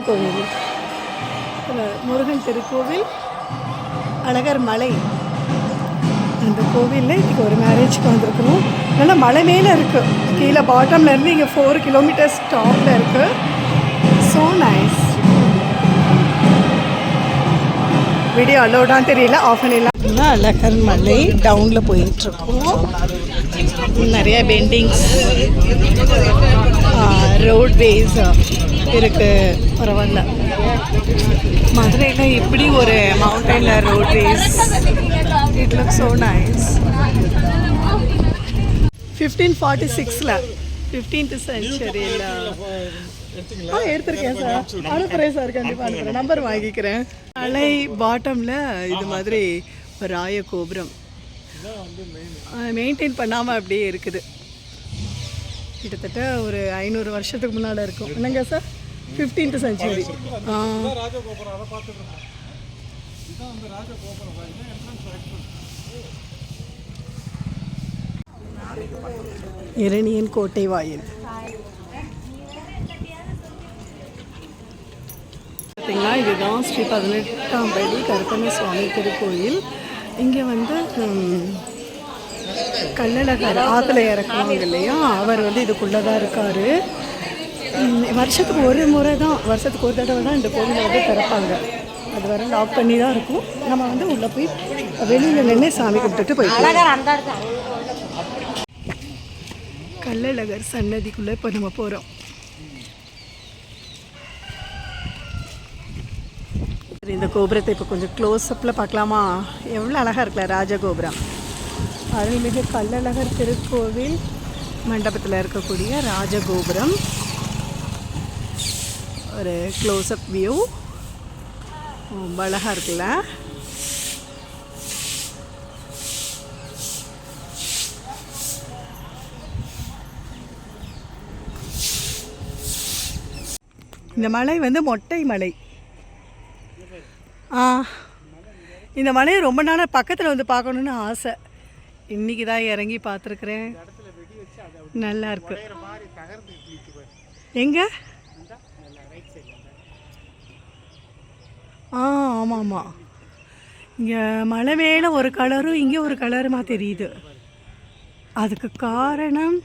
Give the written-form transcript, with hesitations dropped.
திருக்கோவில், முருகன் திருக்கோவில், அழகர் மலை. அந்த கோவிலில் இன்றைக்கி ஒரு மேரேஜ்க்கு வந்திருக்கிறோம். நல்லா மலை மேலே இருக்குது, கீழே பாட்டம்லேருந்து இங்கே 4 கிலோமீட்டர்ஸ் டாப்பில் இருக்குது. So nice. வீடியோ அலோடான்னு தெரியல, ஆஃப் பண்ணிடலாம். அழகர் மலை டவுனில் போயிட்டுருக்கோம். நிறைய பெண்டிங்ஸ், ரோட்வேஸ் இருக்குது. பரவாயில்ல, மதுரையில் இப்படி ஒரு மவுண்டனில் roadways. It look so nice. 1546ல் 15th சென்ச்சுரியில் எடுத்திருக்கேன் சார். அனுப்புகிறேன் சார், கண்டிப்பாக அனுப்புகிறேன். நம்பர் வாங்கிக்கிறேன். மலை பாட்டமில் இது மாதிரி ராய கோபுரம் மெயின்டைன் பண்ணாமல் அப்படியே இருக்குது. கிட்டத்தட்ட ஒரு 500 வருஷத்துக்கு முன்னால் இருக்கும். என்னங்க சார்? 15th century. இரணியன் கோட்டை வாயில். பார்த்தீங்கன்னா இதுதான் ஸ்ரீ 18ஆம் படி கருப்பண்ண சுவாமி திருக்கோயில். இங்கே வந்து கள்ளழகர் ஆற்றுல இறக்குவாங்க இல்லையா, அவர் வந்து இதுக்குள்ளே தான் இருக்கார். வருஷத்துக்கு ஒரு முறை தான், வருஷத்துக்கு ஒரு தடவை தான் இந்த கோவிலை வந்து திறப்பாங்க. அது வரை லாக் பண்ணி தான் இருக்கும். நம்ம வந்து உள்ளே போய் வெளியில் நின்று சாமி கும்பிட்டுட்டு போயிடலாம். கள்ளழகர் சன்னதிக்குள்ளே இப்போ நம்ம போகிறோம். இந்த கோபுரத்தை இப்போ கொஞ்சம் க்ளோஸ்அப்பில் பார்க்கலாமா? எவ்வளோ அழகாக இருக்குல்ல ராஜகோபுரம். அருள்மிகு கள்ளழகர் திருக்கோவில் மண்டபத்தில் இருக்கக்கூடிய ராஜகோபுரம். ஒரு க்ளோஸ்அப் வியூ, ரொம்ப அழகாக இருக்குல்ல. இந்த மலை வந்து மொட்டை மலை. இந்த மலையை ரொம்ப நாளாக பக்கத்தில் வந்து பார்க்கணுன்னு ஆசை. இன்றைக்கி தான் இறங்கி பார்த்துருக்குறேன். நல்லா இருக்கு. எங்கே? ஆமாம் ஆமாம், இங்கே மலை மேலே ஒரு கலரும் இங்கே ஒரு கலருமா தெரியுது. அதுக்கு காரணம்